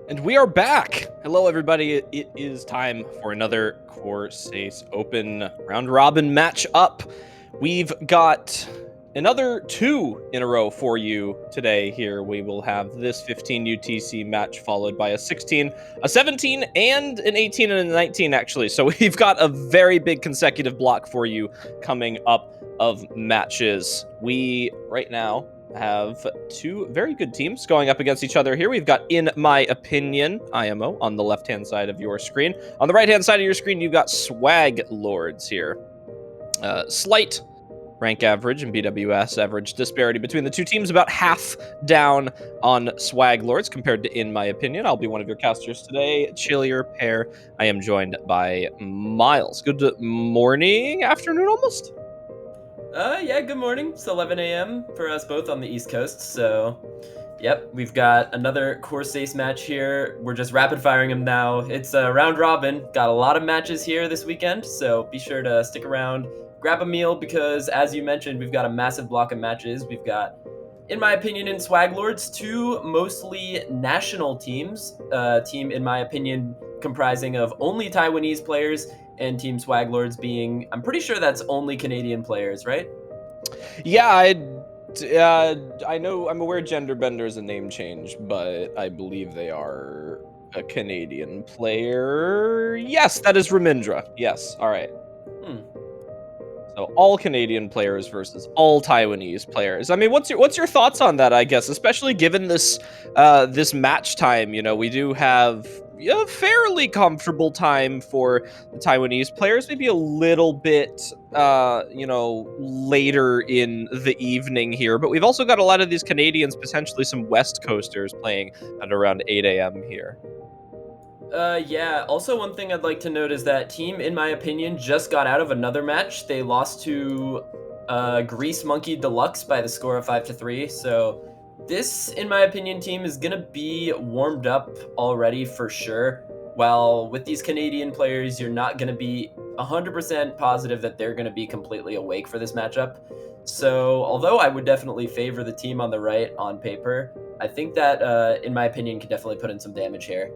And we are back. Hello, everybody. It is time for another Corsace Open round robin match up. We've got another 2 in a row for you today. Here we will have this 15 UTC match followed by a 16, a 17, and an 18 and a 19, actually. So we've got a very big consecutive block for you coming up of matches. We right now have 2 very good teams going up against each other here. We've got, in my opinion, IMO on the left-hand side of your screen. On the right-hand side of your screen, you've got SWAGLORDS here. Slight rank average and BWS average disparity between the two teams, about half down on SWAGLORDS compared to In My Opinion. I'll be one of your casters today, Chillier Pair. I am joined by Miles. Good morning, afternoon almost? Yeah, good morning. It's 11 a.m. for us both on the East Coast, so yep, we've got another Corsace match here. We're just rapid firing them now. It's a round robin. Got a lot of matches here this weekend, so be sure to stick around, grab a meal, because as you mentioned, we've got a massive block of matches. We've got, in my opinion, in SWAGLORDS, 2 mostly national teams. Team, in my opinion, comprising of only Taiwanese players, and Team SWAGLORDS being, I'm pretty sure that's only Canadian players, right? Yeah, I know, I'm aware Genderbender is a name change, but I believe they are a Canadian player. Yes, that is Ramindra. Yes, all right. So all Canadian players versus all Taiwanese players. I mean, what's your thoughts on that? I guess, especially given this this match time. You know, we do have a fairly comfortable time for the Taiwanese players. Maybe a little bit, later in the evening here. But we've also got a lot of these Canadians, potentially some West Coasters, playing at around 8 a.m. here. Yeah. Also, one thing I'd like to note is that team, in my opinion, just got out of another match. They lost to Grease Monkey Deluxe by the score of 5-3. So this, in my opinion, team is gonna be warmed up already for sure. While with these Canadian players, you're not gonna be 100% positive that they're gonna be completely awake for this matchup. So although I would definitely favor the team on the right on paper, I think that, in my opinion, can definitely put in some damage here.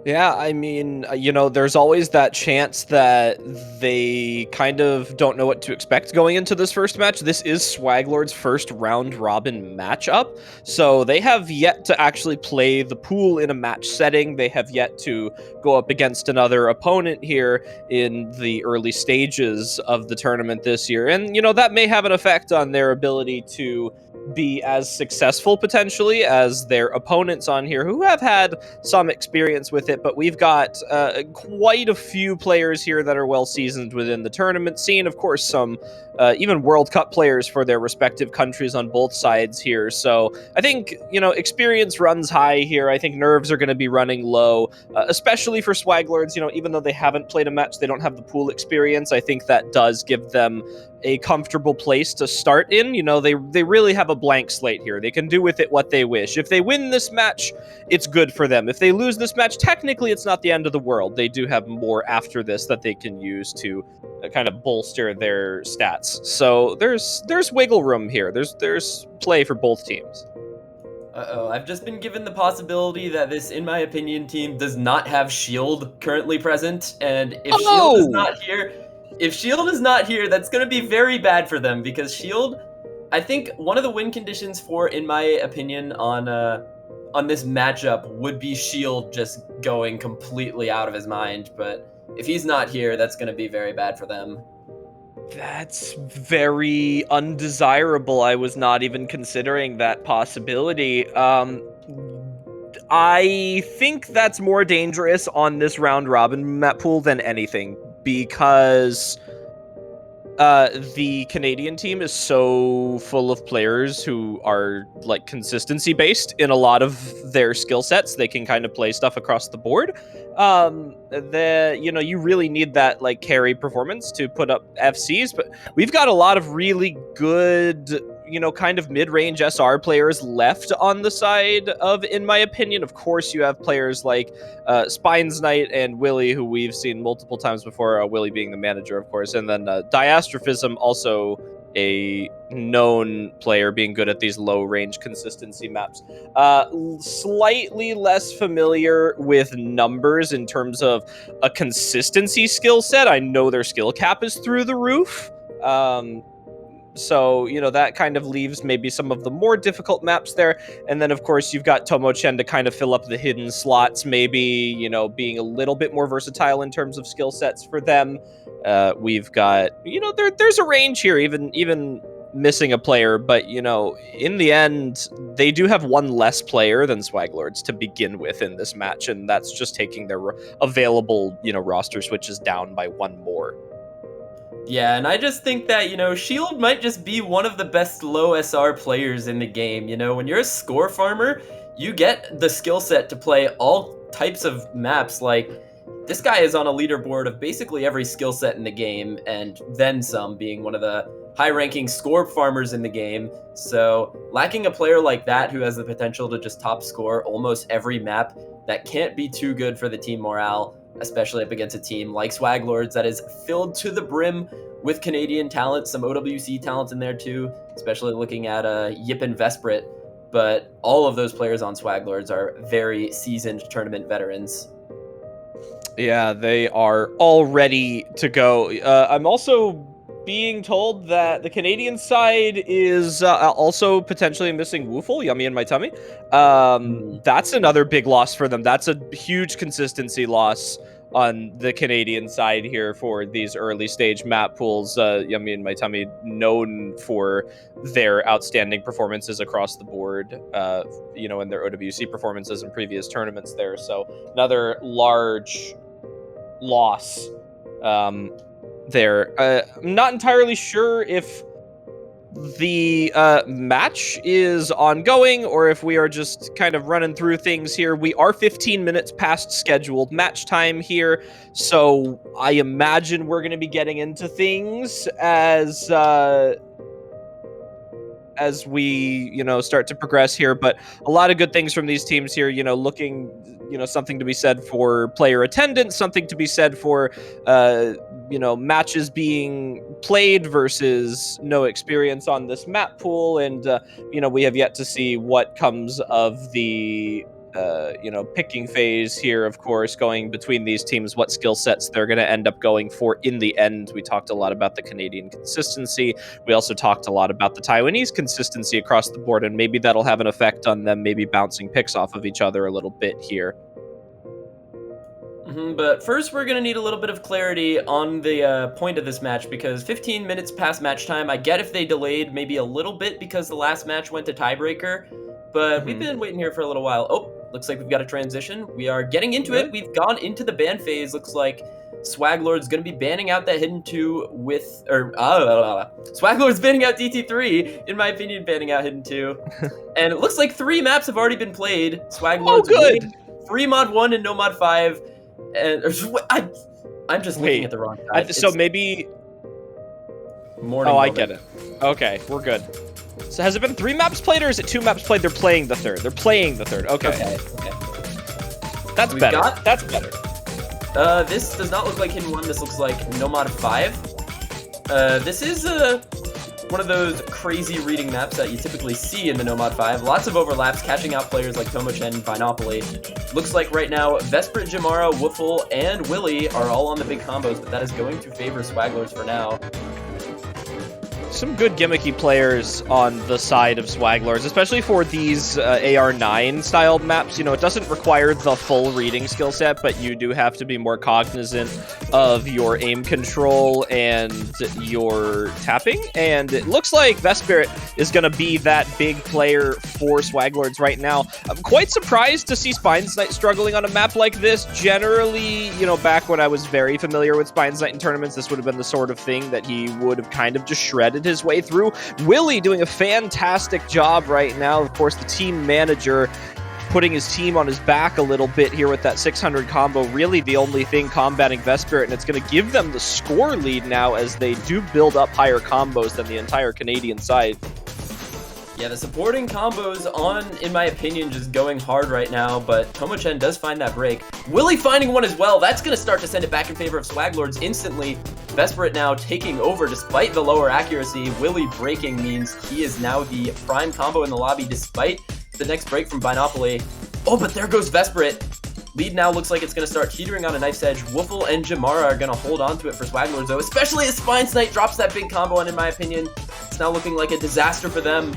Yeah, I mean, there's always that chance that they kind of don't know what to expect going into this first match. This is SWAGLORD's first round robin matchup, so they have yet to actually play the pool in a match setting. They have yet to go up against another opponent here in the early stages of the tournament this year. And, that may have an effect on their ability to be as successful potentially as their opponents on here who have had some experience with it, but we've got quite a few players here that are well seasoned within the tournament scene. Of course, some even World Cup players for their respective countries on both sides here. So I think, experience runs high here. I think nerves are going to be running low, especially for SWAGLORDS. Even though they haven't played a match, they don't have the pool experience. I think that does give them a comfortable place to start in. They really have a blank slate here. They can do with it what they wish. If they win this match, it's good for them. If they lose this match, technically it's not the end of the world. They do have more after this that they can use to kind of bolster their stats. So there's wiggle room here. There's play for both teams. Uh-oh, I've just been given the possibility that this, in my opinion, team does not have Shield currently present, and if Shield is not here, that's going to be very bad for them, because Shield, I think one of the win conditions for, in my opinion, on this matchup would be Shield just going completely out of his mind, but if he's not here, that's going to be very bad for them. That's very undesirable. I was not even considering that possibility. I think that's more dangerous on this round robin map pool than anything, because the Canadian team is so full of players who are like consistency based in a lot of their skill sets. They can kind of play stuff across the board. You really need that like carry performance to put up FCs, but we've got a lot of really good, kind of mid-range SR players left on the side of, in my opinion. Of course, you have players like Spines Knight and Willie, who we've seen multiple times before, Willie being the manager, of course, and then Diastrophism also a known player being good at these low range consistency maps. Slightly less familiar with numbers in terms of a consistency skill set. I know their skill cap is through the roof. So, that kind of leaves maybe some of the more difficult maps there. And then, of course, you've got Tomo-chen to kind of fill up the hidden slots, maybe, being a little bit more versatile in terms of skill sets for them. We've got, there's a range here, even missing a player. But, in the end, they do have one less player than SWAGLORDS to begin with in this match. And that's just taking their available, roster switches down by one more. Yeah, and I just think that, Shield might just be one of the best low SR players in the game. When you're a score farmer, you get the skill set to play all types of maps. Like, this guy is on a leaderboard of basically every skill set in the game, and then some, being one of the high-ranking score farmers in the game. So, lacking a player like that who has the potential to just top score almost every map, that can't be too good for the team morale, especially up against a team like SWAGLORDS that is filled to the brim with Canadian talent, some OWC talent in there too, especially looking at Yip and Vesprit. But all of those players on SWAGLORDS are very seasoned tournament veterans. Yeah, they are all ready to go. I'm also being told that the Canadian side is also potentially missing Woofle, Yummy in My Tummy. That's another big loss for them. That's a huge consistency loss on the Canadian side here for these early stage map pools. Yummy in My Tummy, known for their outstanding performances across the board, in their OWC performances in previous tournaments there. So another large loss there. I'm not entirely sure if the match is ongoing or if we are just kind of running through things here. We are 15 minutes past scheduled match time here, so I imagine we're going to be getting into things as we, start to progress here. But a lot of good things from these teams here, looking, something to be said for player attendance, something to be said for, matches being played versus no experience on this map pool. And, we have yet to see what comes of the, picking phase here, of course, going between these teams, what skill sets they're going to end up going for in the end. We talked a lot about the Canadian consistency. We also talked a lot about the Taiwanese consistency across the board, and maybe that'll have an effect on them maybe bouncing picks off of each other a little bit here. But first, we're going to need a little bit of clarity on the point of this match, because 15 minutes past match time, I get if they delayed maybe a little bit because the last match went to tiebreaker, but we've been waiting here for a little while. Oh, looks like we've got a transition. We are getting into it. We've gone into the ban phase. Looks like SWAGLORDS going to be banning out that Hidden 2 with, SWAGLORDS banning out DT3, in my opinion, banning out Hidden 2. And it looks like 3 maps have already been played. SWAGLORDS winning free mod 1 and no mod 5. And I'm just looking at the wrong side. So maybe morning. I get it. Okay, we're good. So has it been 3 maps played, or is it 2 maps played? They're playing the third. They're playing the third. Okay. That's better. That's better. This does not look like Hidden 1. This looks like no mod 5. This is one of those crazy reading maps that you typically see in the no mod 5. Lots of overlaps, catching out players like Tomo-chen and Vinopoly. Looks like right now, Vesprit, Jamara, Woofle, and Willy are all on the big combos, but that is going to favor SWAGLORDS for now. Some good gimmicky players on the side of SWAGLORDS, especially for these AR9 styled maps. It doesn't require the full reading skill set, but you do have to be more cognizant of your aim control and your tapping. And it looks like Vesprit is going to be that big player for SWAGLORDS right now. I'm quite surprised to see Spines Knight struggling on a map like this. Generally, back when I was very familiar with Spines Knight in tournaments, this would have been the sort of thing that he would have kind of just shredded his way through. Willy doing a fantastic job right now. Of course, the team manager putting his team on his back a little bit here with that 600 combo. Really the only thing combating Vesprit, and it's going to give them the score lead now as they do build up higher combos than the entire Canadian side. Yeah, the supporting combos on, in my opinion, just going hard right now, but Tomo-chen does find that break. Willy finding one as well. That's going to start to send it back in favor of SWAGLORDS instantly. Vesprit now taking over despite the lower accuracy. Willy breaking means he is now the prime combo in the lobby despite the next break from Binopoly. Oh, but there goes Vesprit. Lead now looks like it's going to start teetering on a knife's edge. Woofle and Jamara are going to hold on to it for SWAGLORDS, though, especially as Spine Snipe drops that big combo, and in my opinion, it's now looking like a disaster for them.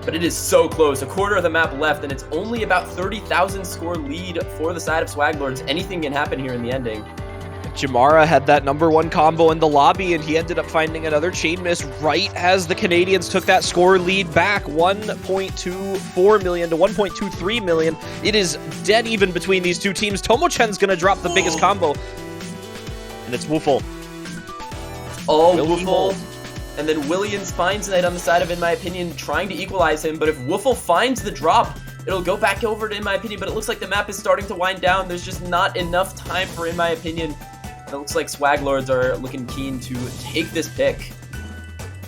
But it is so close. A quarter of the map left, and it's only about 30,000 score lead for the side of SWAGLORDS. Anything can happen here in the ending. Jamara had that #1 combo in the lobby, and he ended up finding another chain miss right as the Canadians took that score lead back, 1.24 million to 1.23 million. It is dead even between these two teams. Tomochen's going to drop the biggest combo, and it's Woofle. Oh, Woofle. And then Willy and Spines Knight on the side of, in my opinion, trying to equalize him. But if Woofle finds the drop, it'll go back over to, in my opinion, but it looks like the map is starting to wind down. There's just not enough time for, in my opinion. It looks like SWAGLORDS are looking keen to take this pick.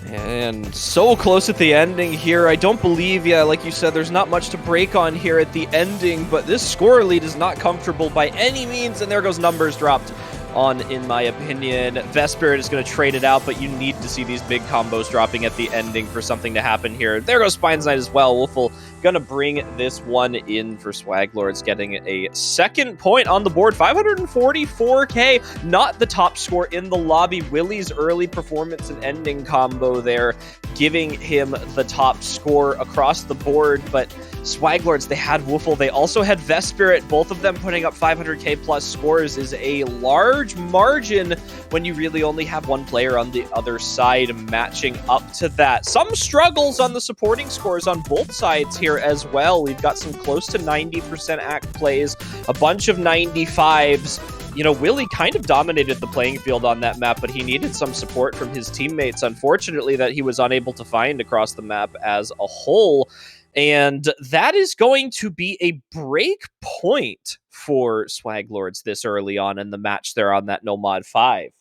And so close at the ending here. I don't believe, yeah, like you said, there's not much to break on here at the ending, but this score lead is not comfortable by any means, and there goes numbers dropped on, in my opinion. Vesprit is going to trade it out, but you need to see these big combos dropping at the ending for something to happen here. There goes Spines Knight as well. Woofle going to bring this one in for SWAGLORDS, getting a second point on the board. 544k, not the top score in the lobby. Willy's early performance and ending combo there, giving him the top score across the board, but SWAGLORDS, they had Woofle, they also had Vesprit. Both of them putting up 500k plus scores is a large margin when you really only have one player on the other side matching up to that. Some struggles on the supporting scores on both sides here as well. We've got some close to 90% act plays, a bunch of 95s. You know, Willy kind of dominated the playing field on that map, but he needed some support from his teammates, unfortunately, that he was unable to find across the map as a whole. And that is going to be a break point for SWAGLORDS this early on in the match. They're on that no mod 5.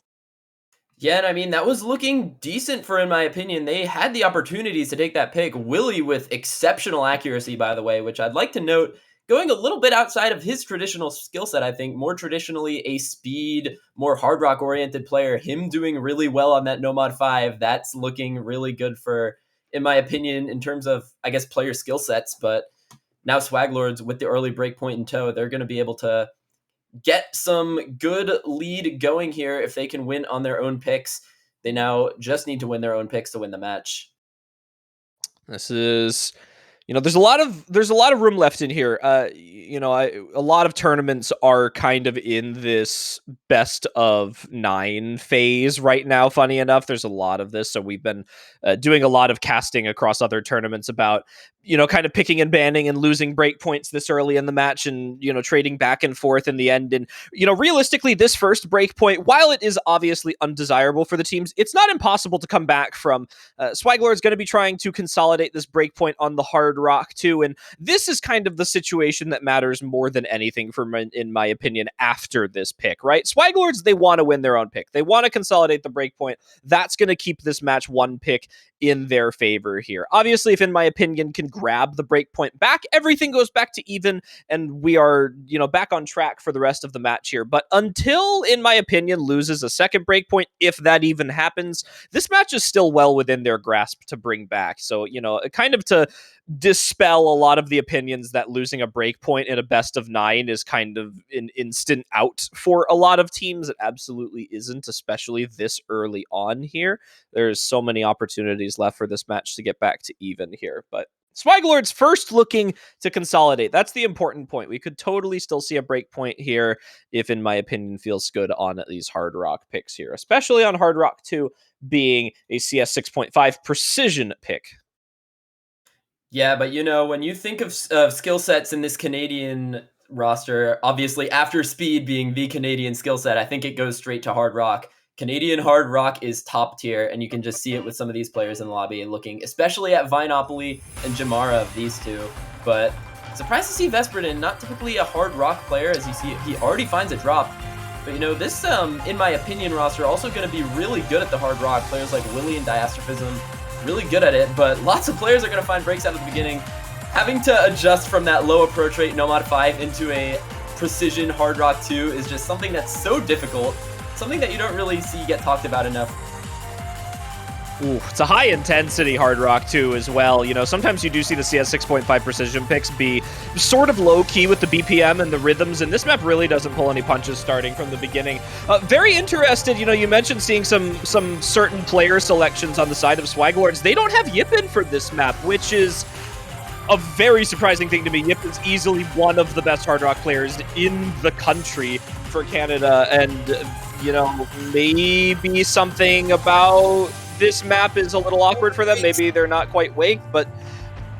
Yeah, and I mean, that was looking decent for, in my opinion. They had the opportunities to take that pick. Willy with exceptional accuracy, by the way, which I'd like to note, going a little bit outside of his traditional skill set, I think. More traditionally a speed, more hard rock oriented player. Him doing really well on that no mod 5, that's looking really good for, in my opinion, in terms of, I guess, player skill sets. But now SWAGLORDS with the early breakpoint in tow, they're going to be able to get some good lead going here if they can win on their own picks. They now just need to win their own picks to win the match. This is, you know, there's a lot of room left in here. You know, a lot of tournaments are kind of in this best of 9 phase right now. Funny enough, there's a lot of this. So we've been doing a lot of casting across other tournaments about, you know, kind of picking and banning and losing breakpoints this early in the match and, you know, trading back and forth in the end. And, you know, realistically, this first breakpoint, while it is obviously undesirable for the teams, it's not impossible to come back from. SWAGLORDS is going to be trying to consolidate this breakpoint on the hard rock too. And this is kind of the situation that matters more than anything for me, in my opinion, after this pick, right? SWAGLORDS, they want to win their own pick. They want to consolidate the breakpoint. That's going to keep this match one pick in their favor here. Obviously, if, in my opinion, can grab the breakpoint back, everything goes back to even, and we are, you know, back on track for the rest of the match here. But until, in my opinion, loses a second breakpoint, if that even happens, this match is still well within their grasp to bring back. So, you know, kind of to dispel a lot of the opinions that losing a breakpoint in a best of 9 is kind of an instant out for a lot of teams. It absolutely isn't, especially this early on here. There's so many opportunities left for this match to get back to even here. But SWAGLORDS first looking to consolidate. That's the important point. We could totally still see a breakpoint here if, in my opinion, feels good on these hard rock picks here, especially on hard rock 2 being a CS 6.5 precision pick. Yeah, but you know, when you think of skill sets in this Canadian roster, obviously after speed being the Canadian skill set, I think it goes straight to hard rock. Canadian hard rock is top tier, and you can just see it with some of these players in the lobby looking, especially at Vinopoly and Jamara of these two. But surprised to see Vesprit in, not typically a hard rock player, as you see he already finds a drop. But you know, this, in my opinion, roster also going to be really good at the hard rock. Players like Willy and Diastrophism, really good at it, but lots of players are going to find breaks out at the beginning. Having to adjust from that low approach rate no mod 5 into a precision hard rock 2 is just something that's so difficult. something that you don't really see get talked about enough. Ooh, it's a high-intensity hard rock, too, as well. You know, sometimes you do see the CS 6.5 precision picks be sort of low-key with the BPM and the rhythms, and this map really doesn't pull any punches starting from the beginning. Very interested, you know, you mentioned seeing some certain player selections on the side of SWAGLORDS. They don't have Yippin for this map, which is a very surprising thing to me. Yip is easily one of the best hard rock players in the country for Canada, and, you know, maybe something about this map is a little awkward for them. Maybe they're not quite waked, but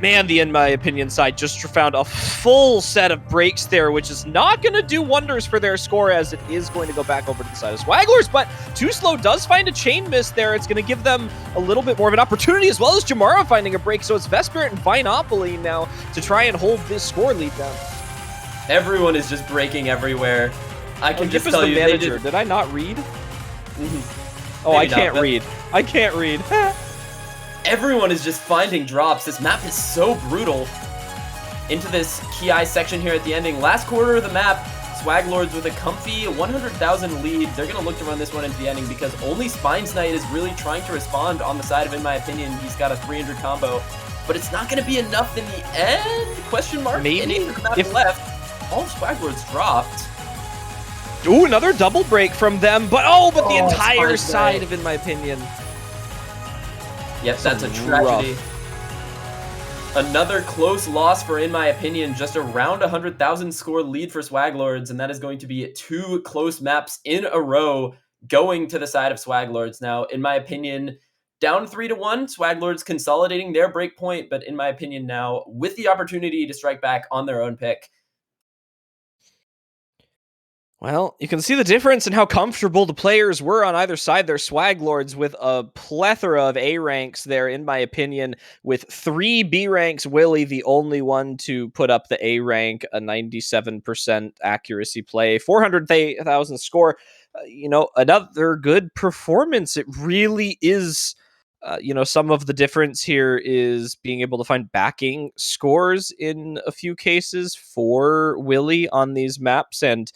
man, the In My Opinion side just found a full set of breaks there, which is not going to do wonders for their score, as it is going to go back over to the side of SWAGLORDS, but Too Slow does find a chain miss there. It's going to give them a little bit more of an opportunity, as well as Jamara finding a break, so it's Vesperit and Vinopoly now to try and hold this score lead down. Everyone is just breaking everywhere. I can just Yip tell is you, the manager. Did I not read? Oh, I can't read. I can't read. Everyone is just finding drops. This map is so brutal. Into this Ki section here at the ending. Last quarter of the map, SWAGLORDS with a comfy 100,000 lead. They're going to look to run this one into the ending because only Spines Knight is really trying to respond on the side of In My Opinion. He's got a 300 combo, but it's not going to be enough in the end? Question mark? Maybe if left. All of SWAGLORDS dropped. Ooh, another double break from them, but the entire Spines side Knight. of In My Opinion. Yep, that's a tragedy. Another close loss for In My Opinion, just around 100,000 score lead for SWAGLORDS, and that is going to be 2 close maps in a row going to the side of SWAGLORDS. Now, In My Opinion, down 3-1, SWAGLORDS consolidating their break point, but In My Opinion now with the opportunity to strike back on their own pick. Well, you can see the difference in how comfortable the players were on either side. Their SWAGLORDS with a plethora of A ranks there, In My Opinion, with 3 B ranks. Willie, the only one to put up the A rank, a 97% accuracy play, 400,000 score. You know, another good performance. It really is. You know, some of the difference here is being able to find backing scores in a few cases for Willie on these maps, and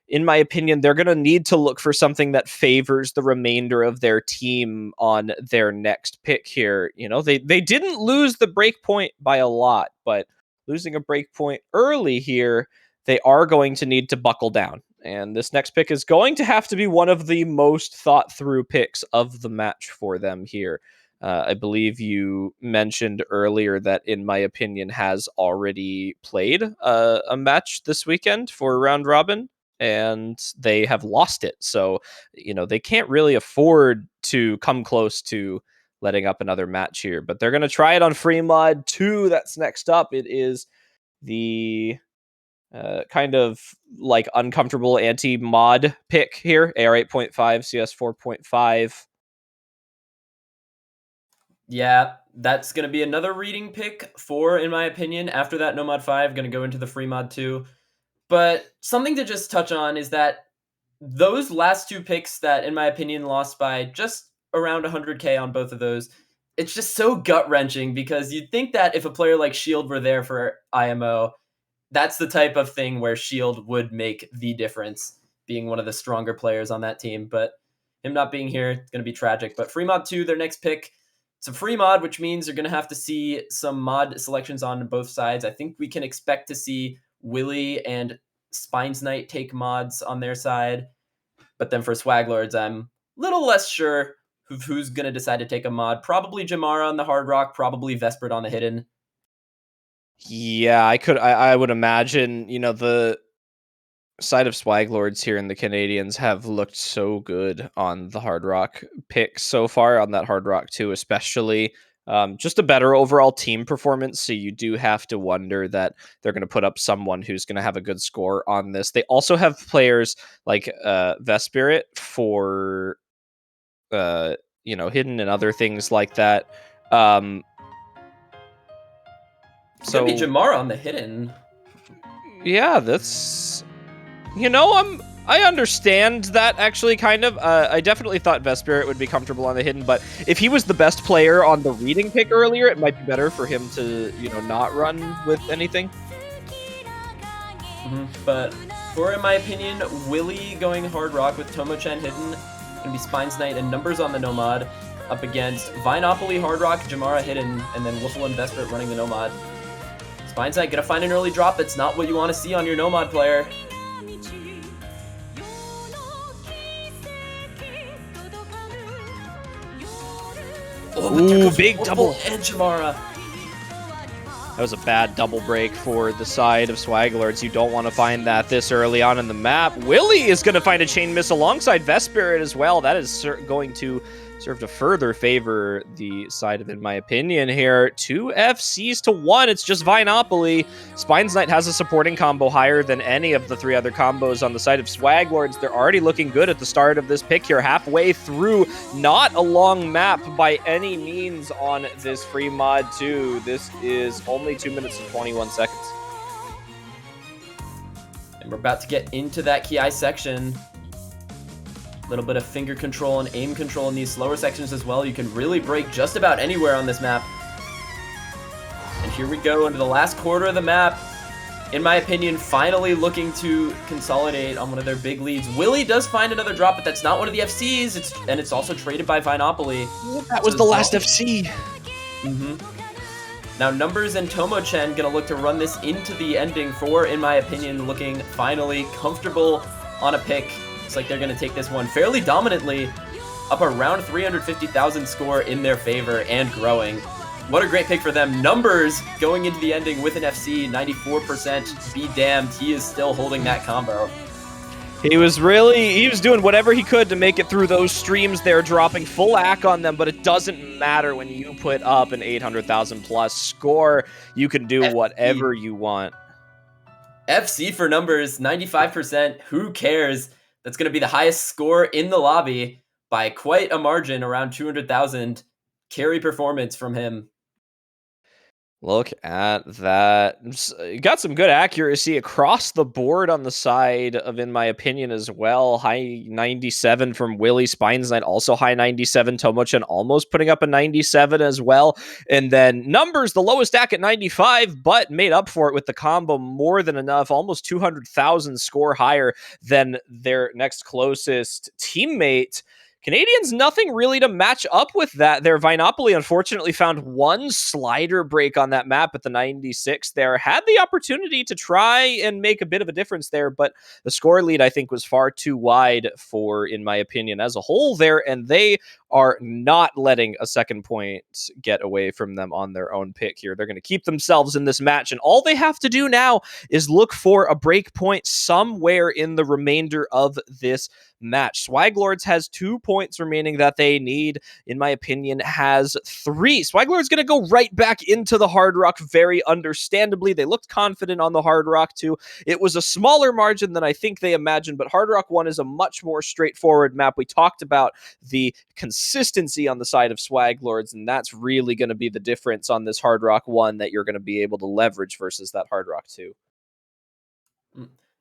in my opinion, they're going to need to look for something that favors the remainder of their team on their next pick here. You know, they didn't lose the break point by a lot, but losing a break point early here, they are going to need to buckle down. And this next pick is going to have to be one of the most thought through picks of the match for them here. I believe you mentioned earlier that, In My Opinion, has already played a match this weekend for round robin, and they have lost it. So, you know, they can't really afford to come close to letting up another match here, but they're going to try it on Free Mod 2. That's next up. It is the kind of like uncomfortable anti-mod pick here. AR 8.5, CS 4.5. Yeah, that's going to be another reading pick for, In My Opinion. After that, No Mod 5, going to go into the Free Mod 2. But something to just touch on is that those last 2 picks that, In My Opinion, lost by just around 100k on both of those, it's just so gut-wrenching because you'd think that if a player like Shield were there for IMO, that's the type of thing where Shield would make the difference, being one of the stronger players on that team. But him not being here, it's going to be tragic. But Free Mod 2, their next pick, it's a free mod, which means you're going to have to see some mod selections on both sides. I think we can expect to see Willie and Spines Knight take mods on their side. But then for SWAGLORDS, I'm a little less sure who's going to decide to take a mod. Probably Jamara on the Hard Rock, probably Vesperit on the Hidden. Yeah, I would imagine, you know, the side of SWAGLORDS here and the Canadians have looked so good on the Hard Rock picks so far, on that Hard Rock 2 especially. Just a better overall team performance, so you do have to wonder that they're going to put up someone who's going to have a good score on this. They also have players like Vesperit for, you know, Hidden and other things like that. It's going to be Jamara on the Hidden. Yeah, that's... You know, I understand that, actually, kind of. I definitely thought Vesperit would be comfortable on the Hidden, but if he was the best player on the reading pick earlier, it might be better for him to, you know, not run with anything. But For, in my opinion, Willie going Hard Rock with Tomo-chan hidden. Gonna be Spine's Knight and Numbers on the Nomad up against Vinopoly Hard Rock, Jamara hidden, and then Wolfle and Vesper running the Nomad. Spine's Knight gonna find an early drop. That's not what you want to see on your Nomad player. Oh, ooh, big double. And Jamara. That was a bad double break for the side of SWAGLORDS. You don't want to find that this early on in the map. Willie is going to find a chain miss alongside Vespirit as well. That is going to serve to further favor the side of, in my opinion, here. 2 FCs to 1. It's just Vinopoly. Spine's Knight has a supporting combo higher than any of the 3 other combos on the side of SWAGLORDS. They're already looking good at the start of this pick here. Halfway through, not a long map by any means on this free mod 2. This is only 2 minutes and 21 seconds. And we're about to get into that Ki section. A little bit of finger control and aim control in these slower sections as well. You can really break just about anywhere on this map. And here we go into the last quarter of the map. In my opinion, finally looking to consolidate on one of their big leads. Willie does find another drop, but that's not one of the FCs. And it's also traded by Vinopoly. That was the last FC. Now, Numbers and Tomo-chan gonna look to run this into the ending for, in my opinion, looking finally comfortable on a pick. Looks like they're going to take this one fairly dominantly, up around 350,000 score in their favor and growing. What a great pick for them. Numbers going into the ending with an FC, 94%. Be damned, he is still holding that combo. He was doing whatever he could to make it through those streams there, dropping full ACK on them, but it doesn't matter when you put up an 800,000 plus score. You can do whatever you want. FC for Numbers, 95%. Who cares? That's going to be the highest score in the lobby by quite a margin, around 200,000. Carry performance from him. Look at that. Got some good accuracy across the board on the side of, in my opinion, as well. High 97 from Willie. Spine's Knight also high 97. Tomo-chan almost putting up a 97 as well. And then Numbers, the lowest stack at 95, but made up for it with the combo more than enough. Almost 200,000 score higher than their next closest teammate. Canadians, nothing really to match up with that. Their Vinopoly unfortunately found one slider break on that map at the 96 there. Had the opportunity to try and make a bit of a difference there, but the score lead, I think, was far too wide for, in my opinion, as a whole there, and they are not letting a second point get away from them on their own pick here. They're going to keep themselves in this match, and all they have to do now is look for a break point somewhere in the remainder of this match. SWAGLORDS has 2 points remaining that they need. In my opinion, has 3. SWAGLORDS going to go right back into the Hard Rock, very understandably. They looked confident on the Hard Rock 2. It was a smaller margin than I think they imagined, but Hard Rock 1 is a much more straightforward map. We talked about the consistency on the side of SWAGLORDS, and that's really going to be the difference on this Hard Rock 1 that you're going to be able to leverage versus that Hard Rock 2.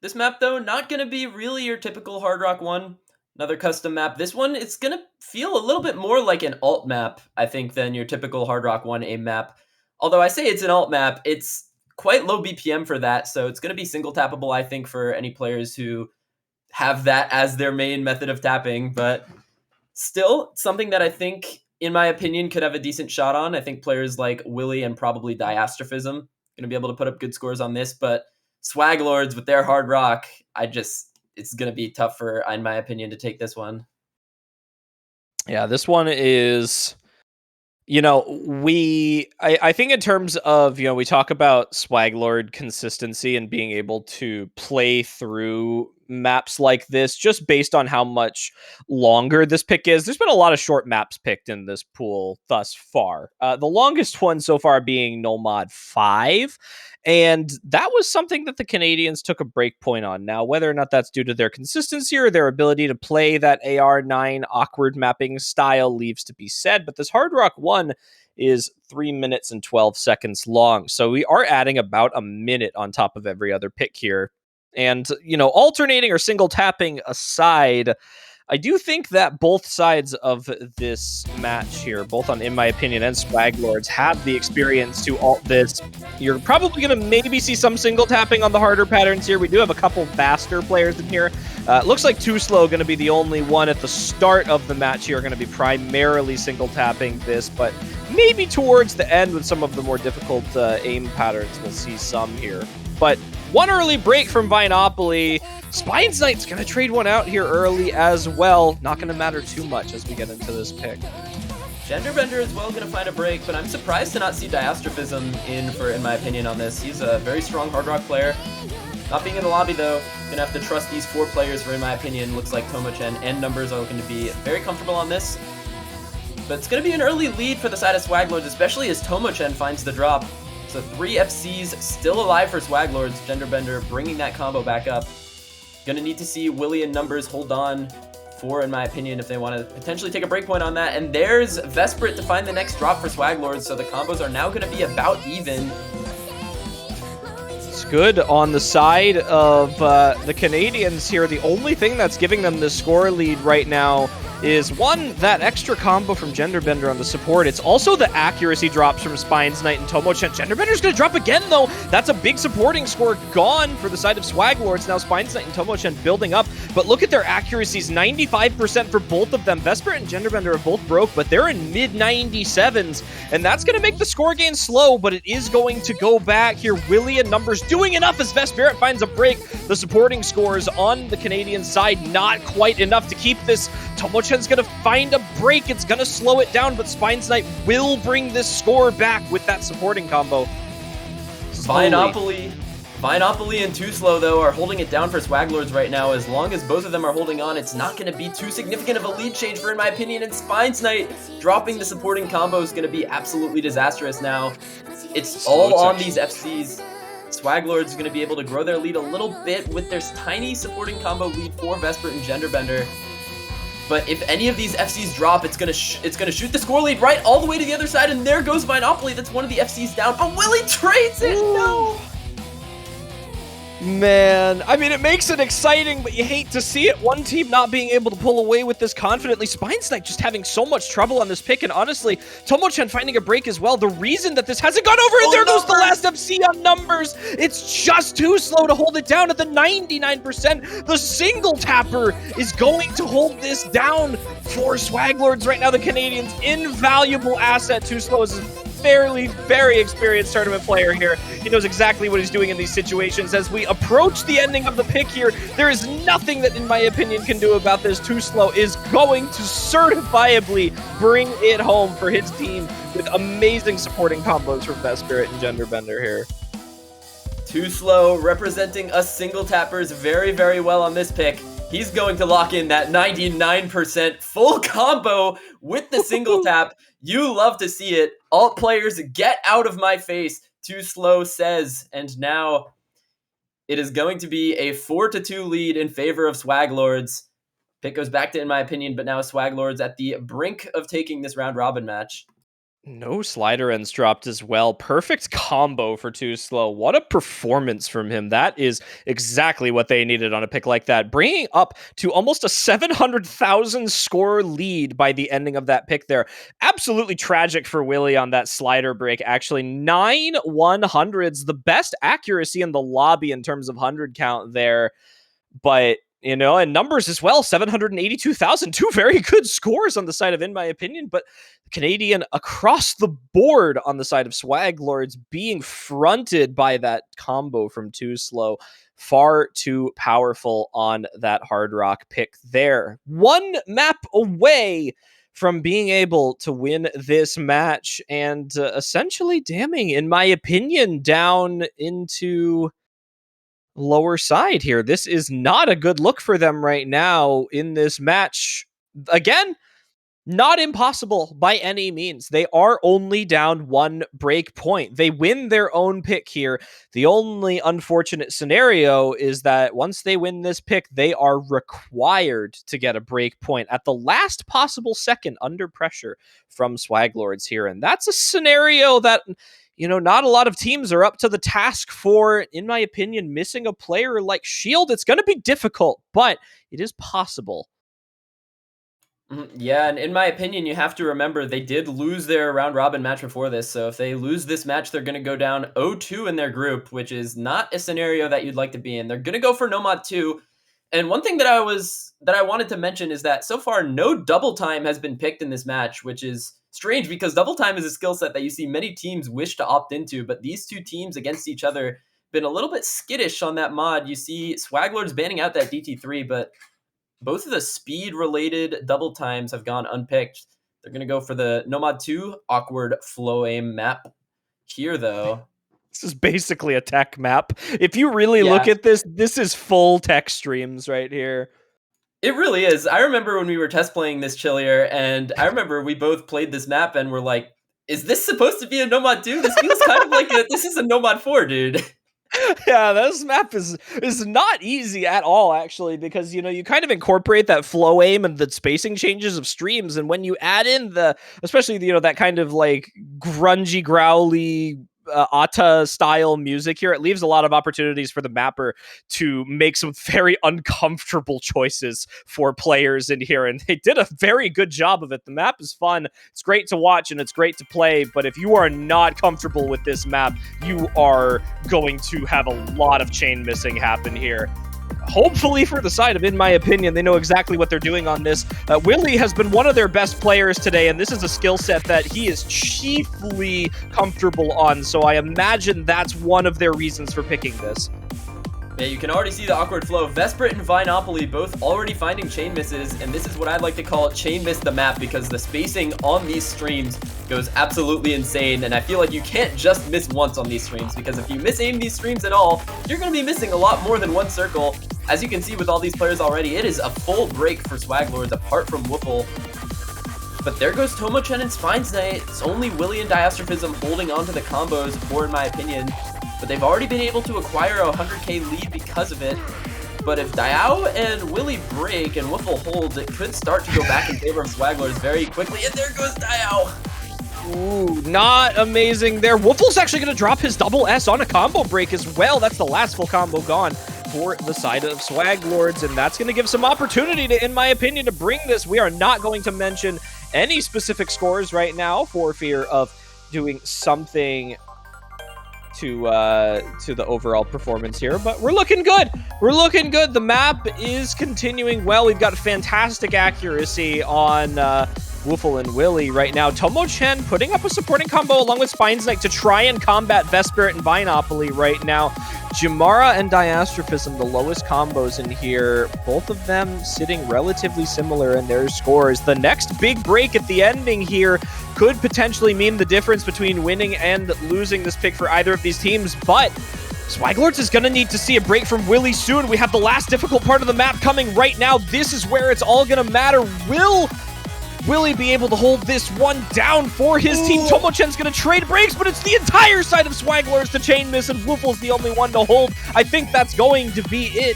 This map, though, not going to be really your typical Hard Rock 1. Another custom map. This one, it's going to feel a little bit more like an alt map, I think, than your typical Hard Rock 1 aim map. Although I say it's an alt map, it's quite low BPM for that, so it's going to be single tappable, I think, for any players who have that as their main method of tapping. But still, something that I think, in my opinion, could have a decent shot on. I think players like Willie and probably Diastrophism going to be able to put up good scores on this, but SWAGLORDS with their Hard Rock, it's going to be tough for, in my opinion, to take this one. Yeah, this one is, I think in terms of, we talk about SWAGLORD consistency and being able to play through maps like this just based on how much longer this pick is. There's been a lot of short maps picked in this pool thus far. The longest one so far being Nomad 5. And that was something that the Canadians took a break point on. Now, whether or not that's due to their consistency or their ability to play that AR9 awkward mapping style leaves to be said. But this Hard Rock 1 is 3 minutes and 12 seconds long. So we are adding about a minute on top of every other pick here. And, alternating or single tapping aside, I do think that both sides of this match here, both on In My Opinion and SWAGLORDS, have the experience to alt this. You're probably going to maybe see some single tapping on the harder patterns here. We do have a couple faster players in here. Looks like Too Slow going to be the only one at the start of the match here, going to be primarily single tapping this, but maybe towards the end with some of the more difficult aim patterns, we'll see some here. But one early break from Vinopoly. Spines Knight's going to trade one out here early as well. Not going to matter too much as we get into this pick. Genderbender as well going to find a break, but I'm surprised to not see Diastrophism in my opinion, on this. He's a very strong Hard Rock player. Not being in the lobby, though, going to have to trust these 4 players for, in my opinion, looks like Tomo-Chen and Numbers are looking to be very comfortable on this. But it's going to be an early lead for the side of SWAGLORDS, especially as Tomo-Chen finds the drop. So 3 FCs still alive for SWAGLORDS. Genderbender bringing that combo back up. Gonna need to see Willie and Numbers hold on for, in my opinion, if they want to potentially take a breakpoint on that. And there's Vesprit to find the next drop for SWAGLORDS, so the combos are now going to be about even. It's good on the side of the Canadians here. The only thing that's giving them the score lead right now is, one, that extra combo from Genderbender on the support. It's also the accuracy drops from Spines Knight and Tomo-Chen. Genderbender's going to drop again, though. That's a big supporting score gone for the side of SWAGLORDS. Now Spines Knight and Tomo-Chen building up, but look at their accuracies, 95% for both of them. Vesprit and Genderbender are both broke, but they're in mid-97s, and that's going to make the score gain slow, but it is going to go back here. Willie and Numbers doing enough as Vesprit finds a break. The supporting scores on the Canadian side not quite enough to keep this. Tomo-Chen's going to find a break. It's going to slow it down, but Spines Knight will bring this score back with that supporting combo. Vinopoly and Too Slow, though, are holding it down for SWAGLORDS right now. As long as both of them are holding on, it's not going to be too significant of a lead change for, in my opinion, and Spines Knight dropping the supporting combo is going to be absolutely disastrous now. It's all on these FCs. SWAGLORDS is going to be able to grow their lead a little bit with their tiny supporting combo lead for Vesprit and Genderbender. But if any of these FCs drop, it's gonna shoot the score lead right all the way to the other side, and there goes Vinopoly. That's one of the FCs down, but Willie trades it! No! Man, I mean, it makes it exciting, but you hate to see it. One team not being able to pull away with this confidently. Spines Knight just having so much trouble on this pick, and honestly, Tomo-Chen finding a break as well. The reason that this hasn't gone over, and there goes the last FC on Numbers. It's just Too Slow to hold it down at the 99%. The single tapper is going to hold this down for SWAGLORDS right now. The Canadians' invaluable asset. Too Slow is very experienced tournament player here. He knows exactly what he's doing in these situations. As we approach the ending of the pick here, there is nothing that, in my opinion, can do about this. Too Slow is going to certifiably bring it home for his team with amazing supporting combos from Vesprit and Genderbender here. Too Slow representing us single tappers very well on this pick. He's going to lock in that 99% full combo with the single tap. You love to see it. Alt players, get out of my face, Too Slow says. And now it is going to be a 4-2 lead in favor of SWAGLORDS. Pick goes back to, in my opinion, but now SWAGLORDS at the brink of taking this round robin match. No slider ends dropped as well. Perfect combo for Too Slow. What a performance from him. That is exactly what they needed on a pick like that. Bringing up to almost a 700,000 score lead by the ending of that pick there. Absolutely tragic for Willie on that slider break. Actually, 9 100s. The best accuracy in the lobby in terms of 100 count there. But you know, and Numbers as well, 782,000. 2 very good scores on the side of, in my opinion, but Canadian across the board on the side of SWAGLORDS being fronted by that combo from Too Slow. Far too powerful on that Hard Rock pick there. 1 map away from being able to win this match and essentially damning, in my opinion, down into lower side here. This is not a good look for them right now in this match. Again, not impossible by any means. They are only down 1 break point. They win their own pick here. The only unfortunate scenario is that once they win this pick, they are required to get a break point at the last possible second under pressure from SWAGLORDS here. And that's a scenario that, you know, not a lot of teams are up to the task for, in my opinion, missing a player like Shield. It's going to be difficult, but it is possible. Yeah, and in my opinion, you have to remember they did lose their round robin match before this. So if they lose this match, they're going to go down 0-2 in their group, which is not a scenario that you'd like to be in. They're going to go for Nomad 2. And one thing that I wanted to mention is that so far no double time has been picked in this match, which is strange because double time is a skill set that you see many teams wish to opt into, but these two teams against each other been a little bit skittish on that mod. You see SWAGLORDS banning out that DT3, but both of the speed-related double times have gone unpicked. They're going to go for the Nomad 2 awkward flow aim map here, though. This is basically a tech map. If you really look Yeah, at this, this is full tech streams right here. it really is. I remember when we were test playing this Chillier, and I remember we both played this map and were like, is this supposed to be a Nomad 2? This feels kind of like this is a Nomad 4, dude. Yeah, this map is not easy at all, actually, because you kind of incorporate that flow aim and the spacing changes of streams, and when you add in especially that kind of like grungy, growly Atta style music here, it leaves a lot of opportunities for the mapper to make some very uncomfortable choices for players in here, and they did a very good job of it. The map is fun, it's great to watch, and it's great to play, but if you are not comfortable with this map, you are going to have a lot of chain missing happen here. Hopefully for the side of, in my opinion, they know exactly what they're doing on this. Willie has been one of their best players today, and this is a skill set that he is chiefly comfortable on, so I imagine that's one of their reasons for picking this. Yeah, you can already see the awkward flow. Vesprit and Vinopoly both already finding chain misses, and this is what I'd like to call chain miss the map because the spacing on these streams goes absolutely insane, and I feel like you can't just miss once on these streams because if you miss aim these streams at all, you're going to be missing a lot more than one circle. As you can see with all these players already, it is a full break for SWAGLORDS apart from Woofle. But there goes Tomo-Chen and Spines Knight. It's only Willie and Diastrophism holding on to the combos for, in my opinion. But they've already been able to acquire a 100k lead because of it. But if Diao and Willie break and Woofle holds, it could start to go back in favor of SWAGLORDS very quickly. And there goes Diao. Ooh, not amazing there. Woofle's actually going to drop his double S on a combo break as well. That's the last full combo gone for the side of SWAGLORDS, and that's going to give some opportunity to, in my opinion, to bring this. We are not going to mention any specific scores right now for fear of doing something to the overall performance here, but we're looking good. We're looking good. The map is continuing well. We've got fantastic accuracy on Woofle and Willie right now. Tomo-Chen putting up a supporting combo along with Spines Knight to try and combat Vesprit and Vinopoly right now. Jamara and Diastrophism, the lowest combos in here, both of them sitting relatively similar in their scores. The next big break at the ending here could potentially mean the difference between winning and losing this pick for either of these teams, but SWAGLORDS is going to need to see a break from Willie soon. We have the last difficult part of the map coming right now. This is where it's all going to matter. Will Willie be able to hold this one down for his team? Tomo-Chen's going to trade breaks, but it's the entire side of SWAGLORDS to chain miss, and Woofle's the only one to hold. I think that's going to be it.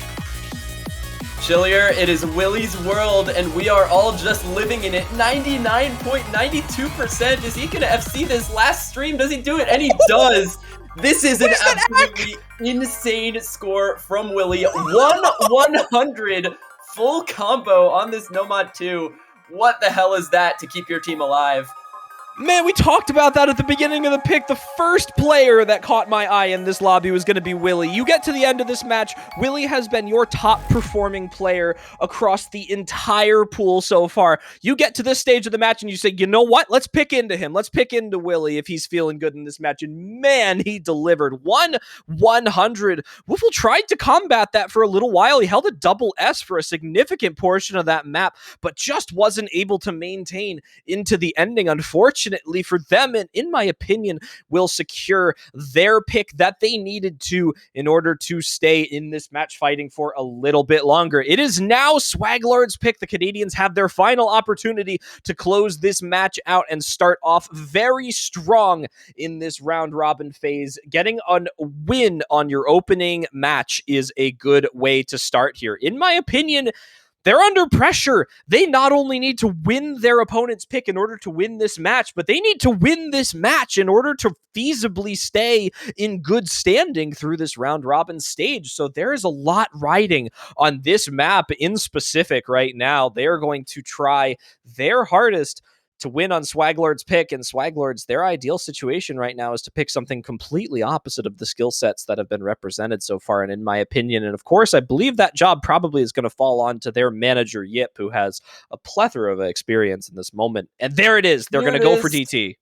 Chillier, it is Willie's world, and we are all just living in it. 99.92%. Is he going to FC this last stream? Does he do it? And he does. This is an absolutely insane score from Willie. 100 full combo on this Nomad 2. What the hell is that to keep your team alive? Man, we talked about that at the beginning of the pick. The first player that caught my eye in this lobby was going to be Willie. You get to the end of this match, Willie has been your top performing player across the entire pool so far. You get to this stage of the match and you say, you know what? Let's pick into him. Let's pick into Willie if he's feeling good in this match. And man, he delivered. 100. Woofle tried to combat that for a little while. He held a double S for a significant portion of that map, but just wasn't able to maintain into the ending, unfortunately for them, and in my opinion, will secure their pick that they needed to in order to stay in this match fighting for a little bit longer. It is now SWAGLORDS' pick. The Canadians have their final opportunity to close this match out and start off very strong in this round robin phase. Getting a win on your opening match is a good way to start here. In my opinion, they're under pressure. They not only need to win their opponent's pick in order to win this match, but they need to win this match in order to feasibly stay in good standing through this round robin stage. So there is a lot riding on this map in specific right now. They're going to try their hardest to win on SWAGLORDS' pick, and SWAGLORDS, their ideal situation right now is to pick something completely opposite of the skill sets that have been represented so far, and in my opinion, and of course, I believe that job probably is going to fall onto their manager, Yip, who has a plethora of experience in this moment, and there it is. They're going to go for DT.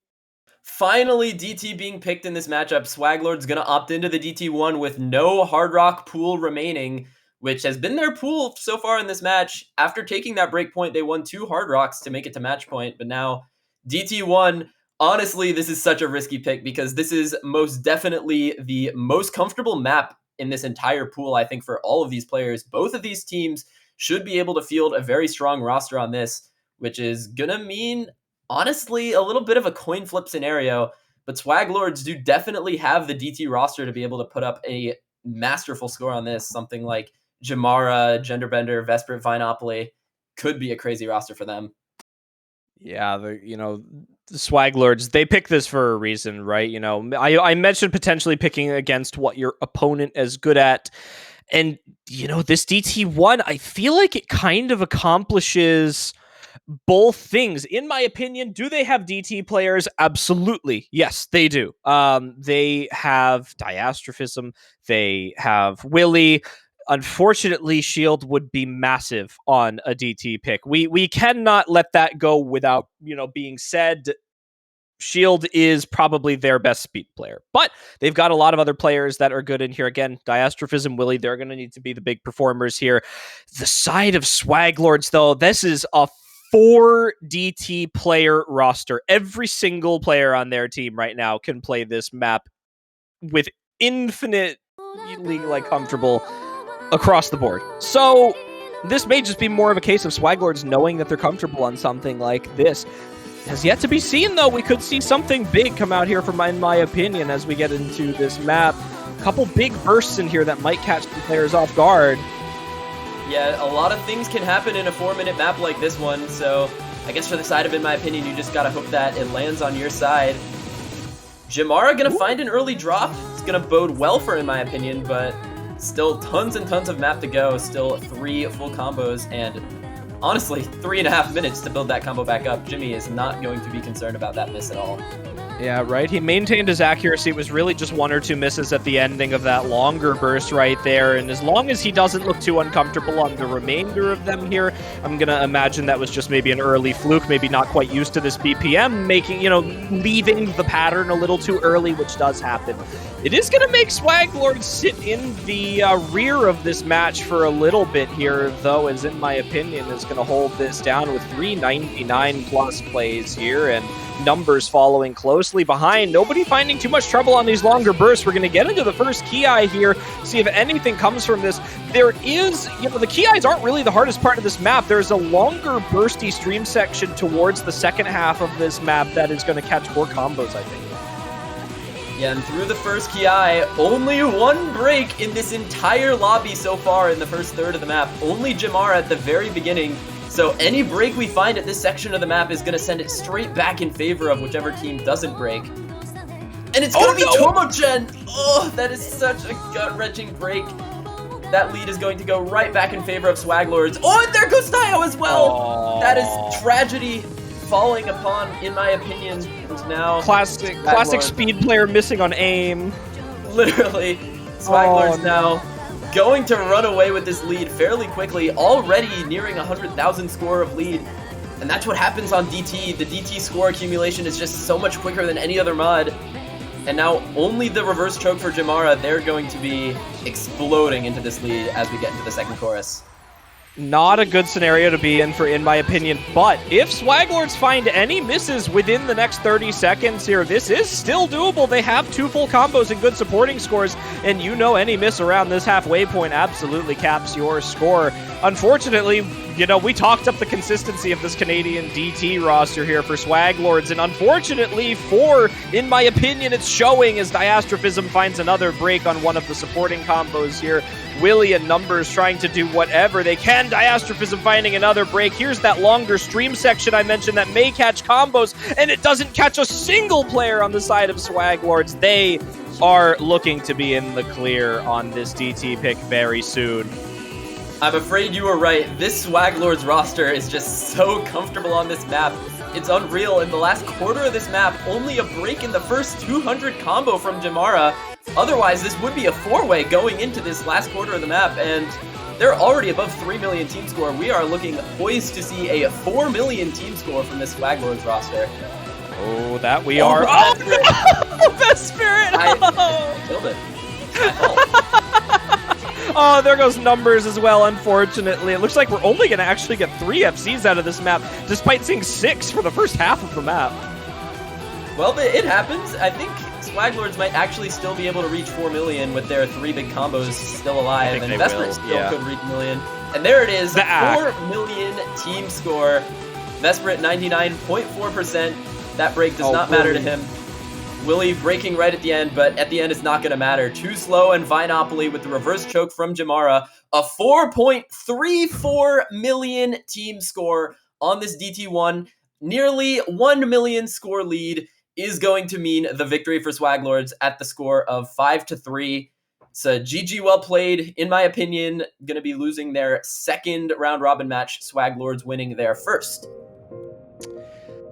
Finally, DT being picked in this matchup. SWAGLORDS going to opt into the DT1 with no Hard Rock pool remaining, which has been their pool so far in this match. After taking that break point, they won 2 Hard Rocks to make it to match point, but now DT1, honestly, this is such a risky pick because this is most definitely the most comfortable map in this entire pool, I think, for all of these players. Both of these teams should be able to field a very strong roster on this, which is going to mean, honestly, a little bit of a coin flip scenario, but SWAGLORDS do definitely have the DT roster to be able to put up a masterful score on this, something like Jamara, Genderbender, Vesper, Vinopoly could be a crazy roster for them. Yeah, the SWAGLORDS, they pick this for a reason, right? I mentioned potentially picking against what your opponent is good at. And, this DT1, I feel like it kind of accomplishes both things. In my opinion, do they have DT players? Absolutely. Yes, they do. They have Diastrophism. They have Willie. Unfortunately, Shield would be massive on a DT pick. We cannot let that go without, being said. Shield is probably their best speed player, but they've got a lot of other players that are good in here. Again, Diastrophism, Willie, they're going to need to be the big performers here. The side of SWAGLORDS, though, this is a 4 DT player roster. Every single player on their team right now can play this map with infinitely comfortable across the board. So this may just be more of a case of SWAGLORDS knowing that they're comfortable on something like this. Has yet to be seen, though. We could see something big come out here, in my opinion, as we get into this map. A couple big bursts in here that might catch the players off guard. Yeah, a lot of things can happen in a 4-minute map like this one, so I guess for the side of, in my opinion, you just gotta hope that it lands on your side. Jamara gonna find an early drop. It's gonna bode well for, in my opinion, but still tons and tons of map to go. Still 3 full combos, and honestly, 3.5 minutes to build that combo back up. Jimmy is not going to be concerned about that miss at all. Yeah, right. He maintained his accuracy. It was really just 1 or 2 misses at the ending of that longer burst right there. And as long as he doesn't look too uncomfortable on the remainder of them here, I'm going to imagine that was just maybe an early fluke, maybe not quite used to this BPM, making, leaving the pattern a little too early, which does happen. It is going to make SWAGLORDS sit in the rear of this match for a little bit here, though, as in my opinion, is going to hold this down with 399 plus plays here and numbers following closely behind. Nobody finding too much trouble on these longer bursts. We're going to get into the first key eye here, see if anything comes from this. There is, the key eyes aren't really the hardest part of this map. There's a longer bursty stream section towards the second half of this map that is going to catch more combos, I think. Yeah, and through the first key eye, only 1 break in this entire lobby so far in the first third of the map. Only Jamara at the very beginning. So any break we find at this section of the map is going to send it straight back in favor of whichever team doesn't break. And it's going to be Tomogen! Oh, that is such a gut-wrenching break. That lead is going to go right back in favor of SWAGLORDS. Oh, and there goes Tayo as well! Oh. That is tragedy falling upon, in my opinion, now classic speed player missing on aim. Literally, SWAGLORDS now going to run away with this lead fairly quickly, already nearing 100,000 score of lead. And that's what happens on DT. The DT score accumulation is just so much quicker than any other mod. And now only the reverse choke for Jamara, they're going to be exploding into this lead as we get into the second chorus. Not a good scenario to be in my opinion, but if SWAGLORDS find any misses within the next 30 seconds here, this is still doable. They have 2 full combos and good supporting scores, and any miss around this halfway point absolutely caps your score. Unfortunately, we talked up the consistency of this Canadian DT roster here for SWAGLORDS, and unfortunately in my opinion, it's showing as Diastrophism finds another break on one of the supporting combos here. Willie and Numbers trying to do whatever they can. Diastrophism finding another break. Here's that longer stream section I mentioned that may catch combos, and it doesn't catch a single player on the side of SWAGLORDS. They are looking to be in the clear on this DT pick very soon. I'm afraid you were right. This SWAGLORDS roster is just so comfortable on this map. It's unreal. In the last quarter of this map, only a break in the first 200 combo from Jamara. Otherwise, this would be a four-way going into this last quarter of the map, and they're already above 3 million team score. We are looking poised to see a 4 million team score from this SWAGLORDS roster. Oh, that we are. Oh, Best Spirit! I killed it. Oh, there goes Numbers as well, unfortunately. It looks like we're only going to actually get 3 FCs out of this map, despite seeing 6 for the first half of the map. Well, it happens. I think SWAGLORDS might actually still be able to reach 4 million with their 3 big combos still alive, and Vesper still could reach a million. And there it is, 4 million team score. Vesper at 99.4%. That break does not matter to him. Willie breaking right at the end, but at the end it's not going to matter. Too slow, and Vinopoly with the reverse choke from Jamara. A 4.34 million team score on this DT1. Nearly 1 million score lead is going to mean the victory for SWAGLORDS at the score of 5-3. It's a GG well played, in my opinion. Going to be losing their second round robin match. SWAGLORDS winning their first.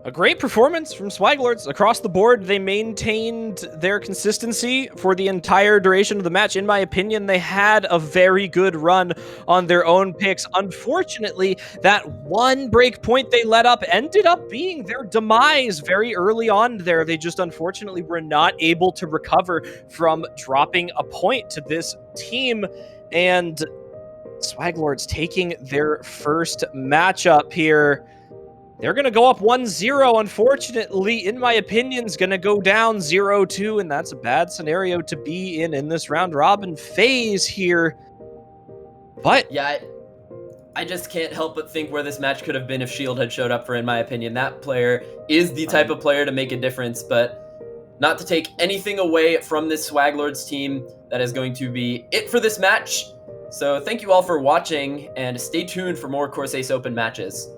A great performance from SWAGLORDS across the board. They maintained their consistency for the entire duration of the match. In my opinion, they had a very good run on their own picks. Unfortunately, that one break point they let up ended up being their demise very early on there. They just unfortunately were not able to recover from dropping a point to this team. And SWAGLORDS taking their first matchup here. They're going to go up 1-0, unfortunately. In my opinion, is going to go down 0-2, and that's a bad scenario to be in this round-robin phase here. But yeah, I just can't help but think where this match could have been if Shield had showed up for, in my opinion. That player is the type of player to make a difference, but not to take anything away from this SWAGLORDS team. That is going to be it for this match. So thank you all for watching, and stay tuned for more Corsace Open matches.